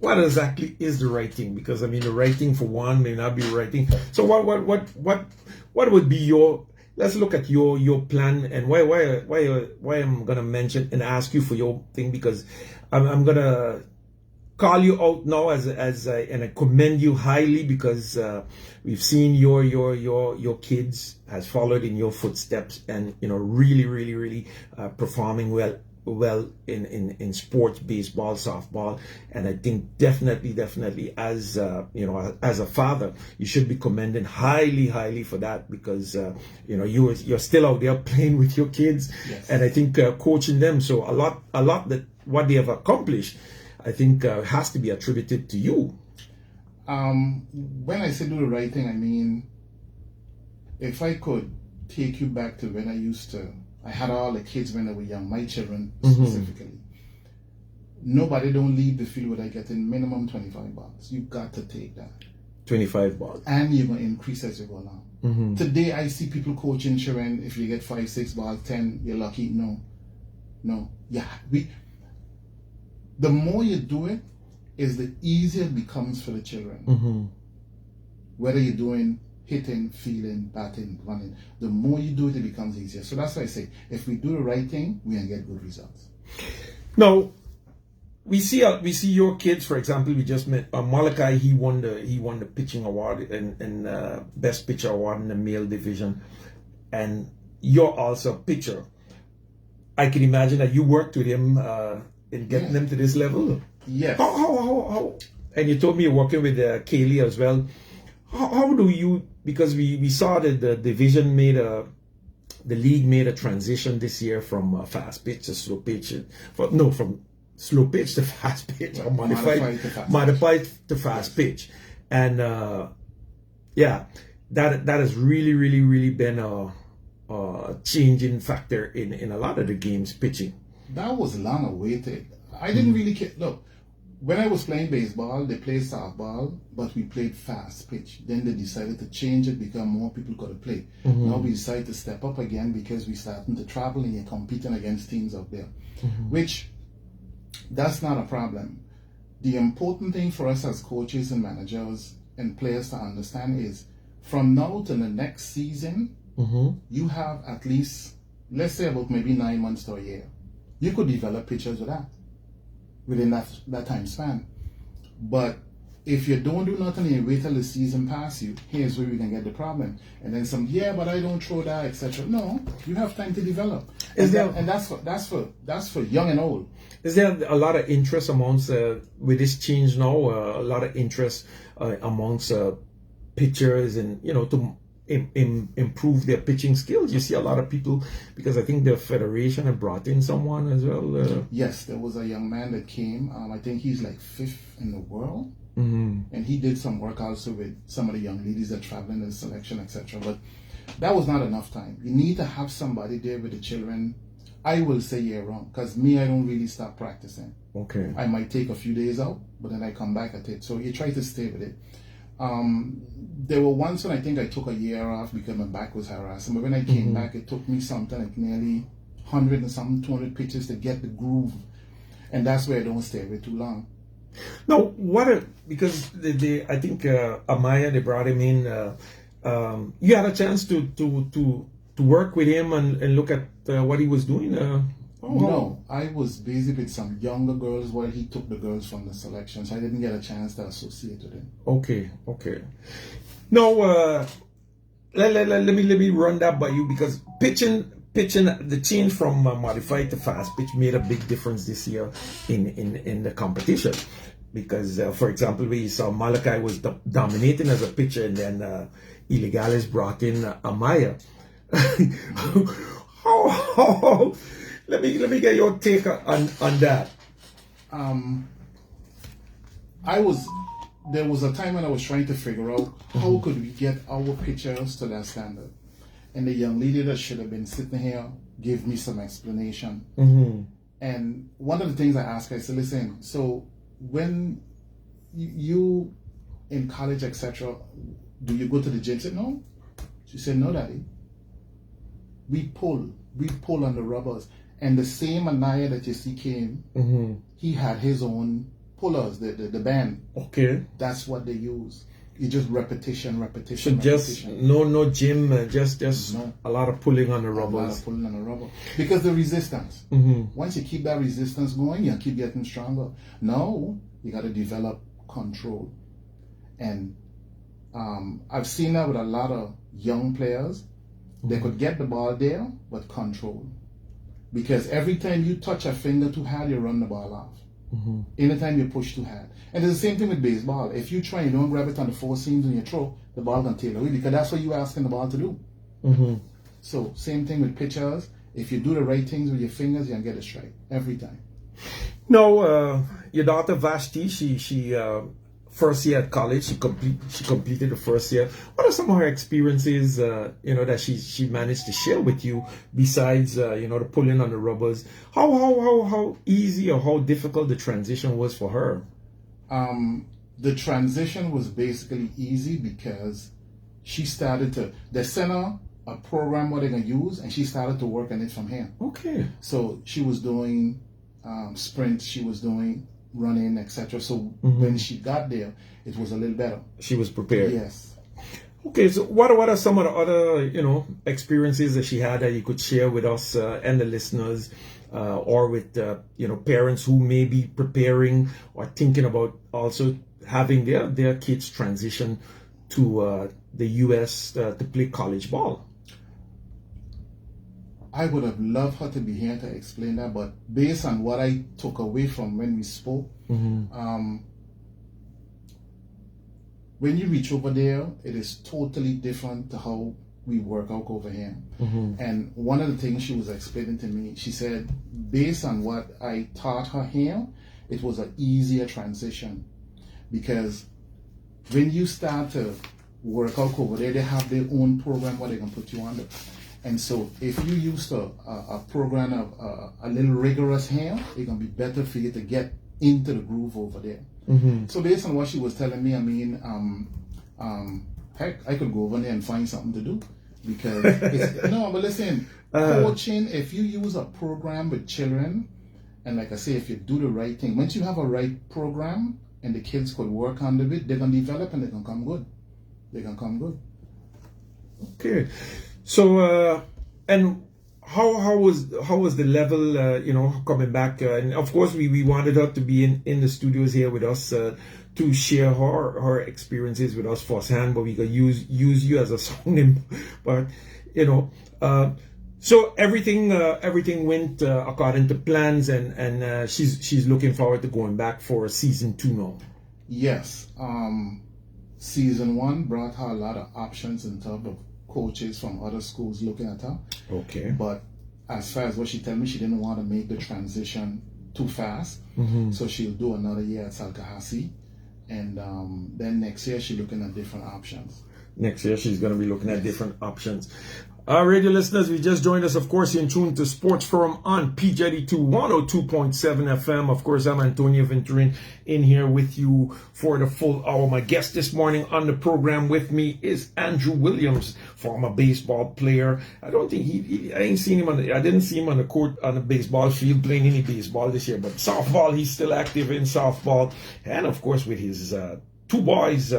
what exactly is the right thing? Because I mean, the right thing for one may not be the right thing. So what would be your? Let's look at your plan and why I'm gonna mention and ask you for your thing, because I'm gonna call you out now and I commend you highly, because we've seen your kids has followed in your footsteps, and you know, really performing well in sports, baseball, softball. And I think definitely as you know, as a father, you should be commended highly for that, because you know, you're still out there playing with your kids. Yes. And I think coaching them. So a lot that what they have accomplished, I think has to be attributed to you. When I say do the right thing, I mean, if I could take you back to when I had all the kids when they were young, my children specifically. Nobody don't leave the field without getting minimum 25 balls. You got to take that. 25 balls. And you're going to increase as you go along. Today, I see people coaching children, if you get 5, 6 balls, 10, you're lucky. No. Yeah. The more you do it, is the easier it becomes for the children. Whether you're doing hitting, fielding, batting, running, the more you do it, it becomes easier. So that's why I say, if we do the right thing, we can get good results. Now, we see your kids. For example, we just met Malachi. He won the pitching award and best pitcher award in the male division, and you're also a pitcher. I can imagine that you worked with him in getting them to this level. Yes. How? And you told me you're working with Kaylee as well. How do you? Because we saw that the division the league made a transition this year from fast pitch to slow pitch. From slow pitch to fast pitch, or modified to fast pitch, and that has really been a changing factor in a lot of the games pitching. That was long awaited. I didn't really care. Look, when I was playing baseball, they played softball, but we played fast pitch. Then they decided to change it because more people could play. Now we decided to step up again because we're starting to travel and you're competing against teams out there, which that's not a problem. The important thing for us as coaches and managers and players to understand is, from now to the next season, you have at least, let's say, about maybe 9 months to a year. You could develop pitchers with that, within that time span. But if you don't do nothing and you wait till the season passes you, here's where we can get the problem. And then but I don't throw that, etc. No, you have time to develop. And that's for young and old. Is there a lot of interest amongst with this change now? A lot of interest amongst pitchers, and you know, to improve their pitching skills. You see a lot of people, because I think the federation had brought in someone as well. Yes, there was a young man that came. I think he's like 5th in the world, and he did some work also with some of the young ladies that traveling in selection, etc. But that was not enough time. You need to have somebody there with the children. I will say year round, because I don't really stop practicing. Okay. I might take a few days out, but then I come back at it. So you try to stay with it. There were once when I think I took a year off because my back was harassing. But when I came back, it took me something like nearly 100 and some 200 pitches to get the groove. And that's where I don't stay away too long. No, because I think Amaya, they brought him in. You had a chance to work with him and look at what he was doing? No, I was busy with some younger girls while he took the girls from the selection, so I didn't get a chance to associate with him. Okay. No, let me run that by you, because pitching the change from modified to fast pitch made a big difference this year in the competition. Because, for example, we saw Malachi was dominating as a pitcher, and then Illegales brought in Amaya. how let me get your take on that. There was a time when I was trying to figure out how could we get our pitchers to that standard, and the young lady that should have been sitting here gave me some explanation. And one of the things I asked her, I said, listen, so when you in college, etc., do you go to the gym? She said, no. She said, no, Daddy. We pull on the rubbers. And the same Anaya that you see came, he had his own pullers, the band. Okay. That's what they use. You just repetition. So just no gym, just No. a lot of pulling on the A lot rubbers. of pulling on the rubber. Because the resistance. Once you keep that resistance going, you keep getting stronger. Now, you got to develop control. And I've seen that with a lot of young players. They could get the ball there, but control. Because every time you touch a finger too hard, you run the ball off. Anytime you push too hard. And it's the same thing with baseball. If you try and you don't grab it on the four seams and you throw, the ball can tail away, because that's what you're asking the ball to do. So same thing with pitchers. If you do the right things with your fingers, you can get a strike every time. No, your daughter Vashti, she first year at college, she completed the first year. What are some of her experiences, that she managed to share with you besides, the pulling on the rubbers? How easy or how difficult the transition was for her? The transition was basically easy because she started to, they sent her a program what they're going to use, and she started to work on it from here. Okay. So she was doing sprints, she was doing running, etc. So when she got there, it was a little better. She was prepared. Yes. Okay, so what are some of the other, experiences that she had that you could share with us and the listeners, or with, parents who may be preparing or thinking about also having their kids transition to the U.S. To play college ball? I would have loved her to be here to explain that, but based on what I took away from when we spoke, when you reach over there, it is totally different to how we work out over here. And one of the things she was explaining to me, she said, based on what I taught her here, it was an easier transition, because when you start to work out over there, they have their own program where they can put you under. And so if you used a program of a little rigorous here, it's going to be better for you to get into the groove over there. So based on what she was telling me, I mean, heck, I could go over there and find something to do. Because, but listen, coaching, if you use a program with children, and like I say, if you do the right thing, once you have a right program and the kids could work under it, they're going to develop and they can come good. They can come good. Okay. So, and how was the level, coming back? And of course, we wanted her to be in the studios here with us to share her experiences with us firsthand, but we could use you as a sounding. But so everything went according to plans, and she's looking forward to going back for season 2 now. Yes, season 1 brought her a lot of options in terms of coaches from other schools looking at her. Okay. But as far as what she told me, she didn't want to make the transition too fast. So she'll do another year at Salcahassie. And then next year she's looking at different options. Next year she's going to be looking at different options. Radio listeners, we just joined us. Of course, you're in tune to Sports Forum on PJD2 102.7 FM. Of course, I'm Antonio Venturin in here with you for the full hour. My guest this morning on the program with me is Andrew Williams, former baseball player. I don't think I didn't see him on the court on the baseball field playing any baseball this year, but softball, he's still active in softball. And of course, with his 2 boys,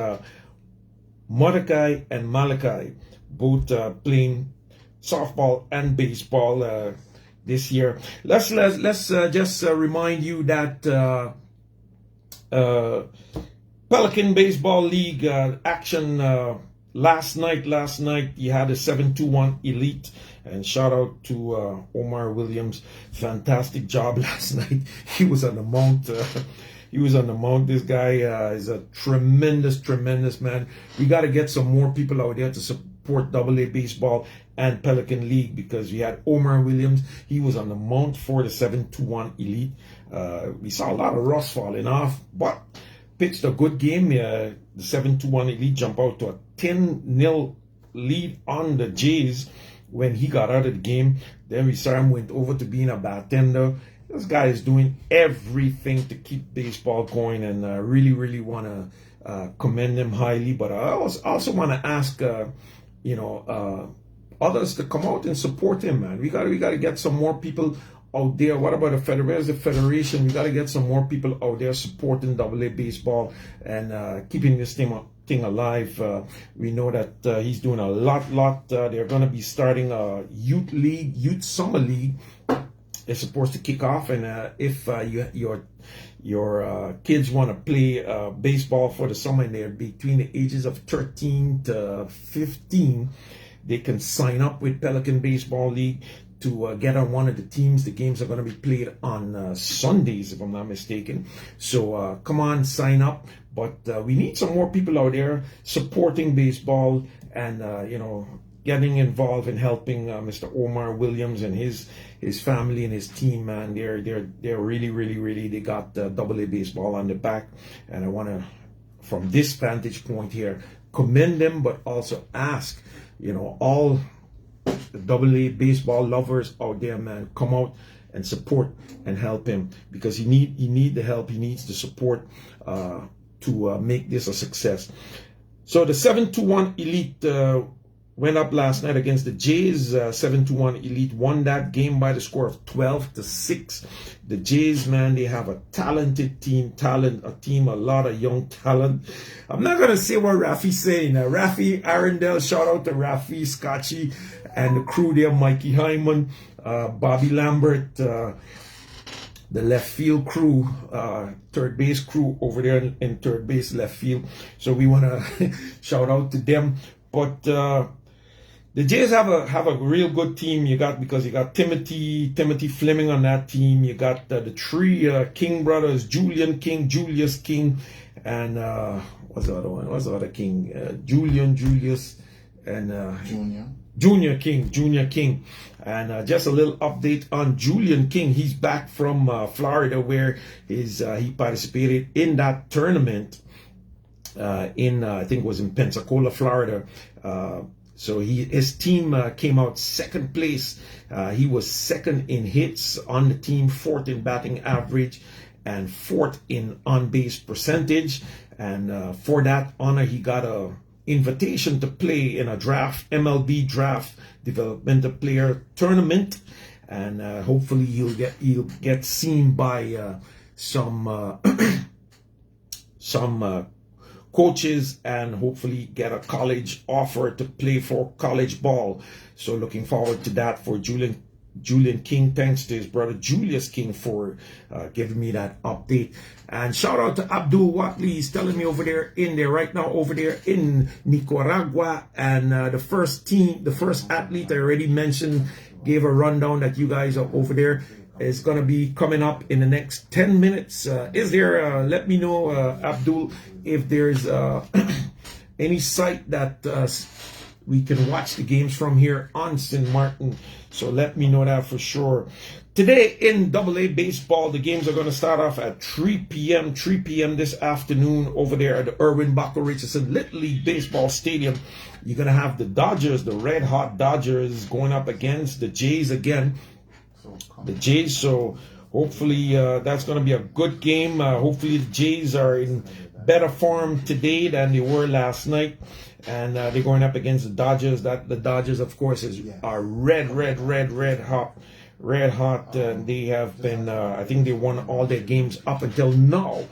Mordecai and Malachi, both playing softball and baseball this year. Let's just remind you that Pelican Baseball League action last night. You had a 7-2-1 elite, and shout out to Omar Williams. Fantastic job last night. He was on the mount. This guy is a tremendous man. We got to get some more people out there to support AA Baseball and Pelican League, because we had Omar Williams. He was on the mount for the 7-2-1 elite. We saw a lot of rust falling off, but pitched a good game. The 7-2-1 elite jumped out to a 10-0 lead on the Jays when he got out of the game. Then we saw him went over to being a bartender. This guy is doing everything to keep baseball going, and really want to commend him highly. But I also want to ask, others to come out and support him, man. We got to get some more people out there. What about the federation? We got to get some more people out there supporting AA baseball and keeping this thing alive. We know that he's doing a lot. They're going to be starting a youth summer league. They're supposed to kick off, and if your kids want to play baseball for the summer and they're between the ages of 13 to 15, they can sign up with Pelican Baseball League to get on one of the teams. The games are going to be played on Sundays, if I'm not mistaken. So come on, sign up. But we need some more people out there supporting baseball and getting involved and helping Mr. Omar Williams and his family and his team, man. They're really they got AA baseball on the back, and I want to, from this vantage point here, commend them, but also ask, all the AA baseball lovers out there, man, come out and support and help him, because he need the help. He needs the support to make this a success. So the 7-2-1 elite went up last night against the Jays. 7-2-1 elite won that game by the score of 12-6. The Jays, man, they have a talented team, a lot of young talent. I'm not going to say what Rafi's saying. Rafi Arundel, shout out to Rafi, Scotchy, and the crew there, Mikey Hyman, Bobby Lambert, the left field crew, third base crew over there in third base left field. So we want to shout out to them. But the Jays have a real good team. You got Timothy Fleming on that team. You got the three King brothers, Julian King, Julius King, and what's the other one? What's the other King? Julian, Julius, and Junior King. And just a little update on Julian King. He's back from Florida, where he participated in that tournament I think it was in Pensacola, Florida. So his team came out second place. He was second in hits on the team, fourth in batting average, and fourth in on-base percentage. And for that honor, he got a invitation to play in a MLB draft developmental player tournament, and hopefully he'll get seen by some coaches, and hopefully get a college offer to play for college ball. So looking forward to that for Julian King. Thanks to his brother Julius King for giving me that update. And shout out to Abdul Watley. He's telling me over there right now over there in Nicaragua. And the first athlete I already mentioned, gave a rundown that you guys are over there, is going to be coming up in the next 10 minutes. Is there, let me know, Abdul, if there's any site that we can watch the games from here on St. Martin. So let me know that for sure. Today in AA baseball, the games are going to start off at 3 p.m. this afternoon over there at the Irwin Baco Richardson Little League Baseball Stadium. You're going to have the Dodgers, the red hot Dodgers, going up against the Jays again. The Jays, so hopefully that's going to be a good game. Hopefully the Jays are in better form today than they were last night, and they're going up against the Dodgers. The Dodgers, of course, are red hot. They have been, I think they won all their games up until now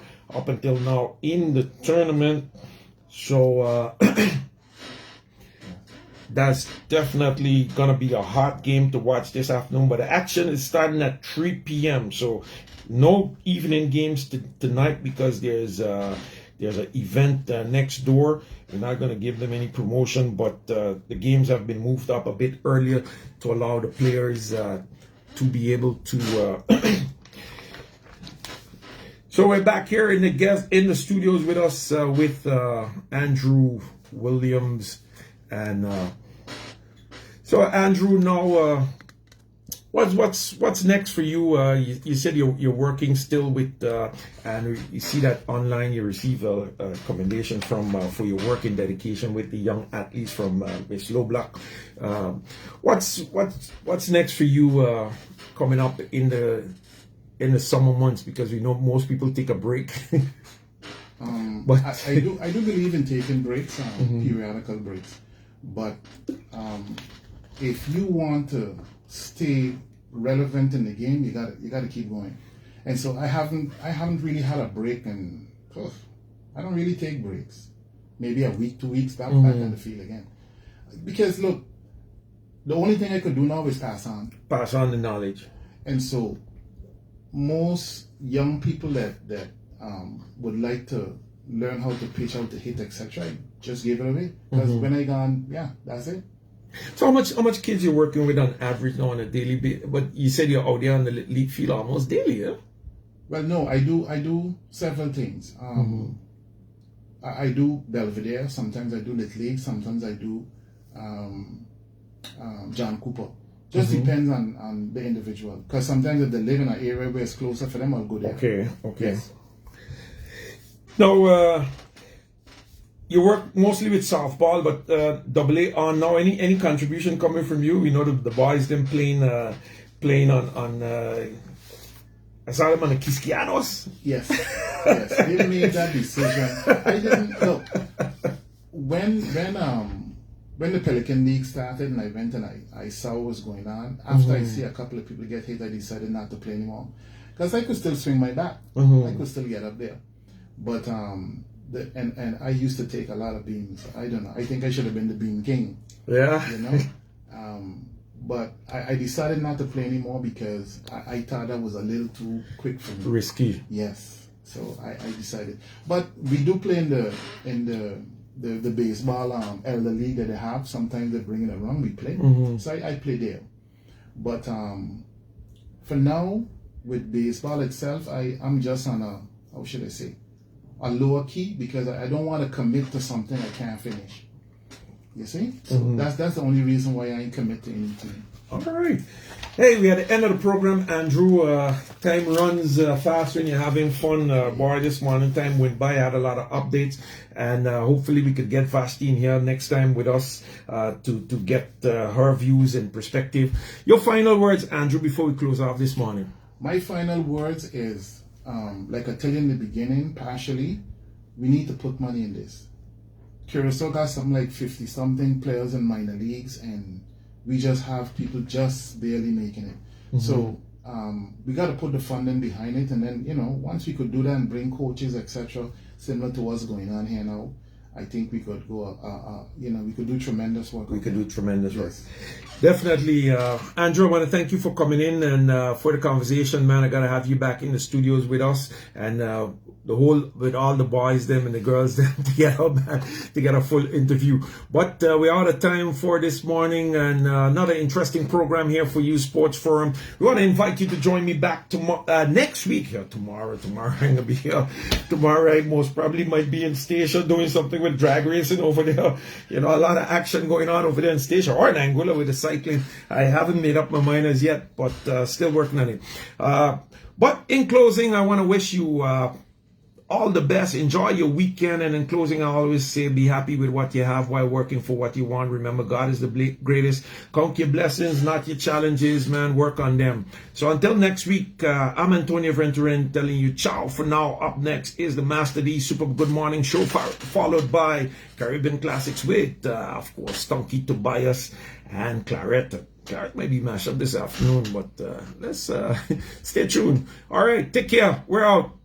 in the tournament. So That's definitely going to be a hot game to watch this afternoon. But the action is starting at 3 p.m. So no evening games tonight because there's an event next door. We're not going to give them any promotion, but the games have been moved up a bit earlier to allow the players to be able to. So we're back here in the studios with us with Andrew Williams, and so Andrew, now what's next for you? You said you're working still with, and you see that online you receive a commendation from for your work and dedication with the young athletes from Miss Low Block. What's next for you coming up in the summer months, because we know most people take a break. But I do believe in taking breaks, periodical breaks. But if you want to stay relevant in the game, you got to keep going. And so I haven't really had a break, and I don't really take breaks. Maybe a week, 2 weeks, back on the field again. Because look, the only thing I could do now is pass on the knowledge. And so most young people that would like to learn how to pitch, how to hit, etc., I just give it away. Because when I gone, that's it. So how much kids you're working with on average now on a daily basis? But you said you're out there on the league field almost daily, yeah? Well, no, I do several things. I do Belvedere. Sometimes I do Little League. Sometimes I do John Cooper. Just depends on the individual. Because sometimes if they live in an area where it's closer for them, I'll go there. Okay. Yes. Now, you work mostly with softball, but AA on now. Any contribution coming from you? We know the boys them playing on. I saw them on the Quisquianos. Yes. They made that decision. I didn't look when the Pelican League started, and I went and I saw what was going on. After I see a couple of people get hit, I decided not to play anymore, because I could still swing my bat. I could still get up there, but and I used to take a lot of beams. I don't know. I think I should have been the beam king. Yeah. You know. But I decided not to play anymore because I thought that was a little too quick for me. Risky. Yes. So I decided. But we do play in the baseball elder league that they have. Sometimes they bring it around. We play. So I play there. But for now, with baseball itself, I'm just on a, how should I say, a lower key, because I don't want to commit to something I can't finish. You see? So that's the only reason why I ain't commit to anything. All right. Hey, we're at the end of the program, Andrew. Time runs fast when you're having fun. Boy, this morning time went by. I had a lot of updates, and hopefully we could get Vashti in here next time with us to get her views and perspective. Your final words, Andrew, before we close off this morning. My final words is, like I tell you in the beginning, partially, we need to put money in this. Curacao got something like 50-something players in minor leagues, and we just have people just barely making it. So we got to put the funding behind it, and then, once we could do that and bring coaches, etc., similar to what's going on here now, I think we could go, we could do tremendous work. We could do tremendous work. Yes. Definitely. Andrew, I want to thank you for coming in and for the conversation, man. I got to have you back in the studios with us, and with all the boys them and the girls them to get a full interview. But we're out of time for this morning, and another interesting program here for you, Sports Forum. We want to invite you to join me back next week. Tomorrow I'm gonna be here. Tomorrow I most probably might be in Station doing something with drag racing over there. A lot of action going on over there in Station, or in Anguilla with the cycling. I haven't made up my mind as yet, but still working on it. But in closing, I want to wish you all the best. Enjoy your weekend. And in closing, I always say be happy with what you have while working for what you want. Remember, God is the greatest. Count your blessings, not your challenges, man. Work on them. So until next week, I'm Antonio Venturin telling you ciao for now. Up next is the Master D Super Good Morning Show, followed by Caribbean Classics with, of course, Stonky Tobias and Claretta. Claret might be mashed up this afternoon, but let's stay tuned. All right, take care. We're out.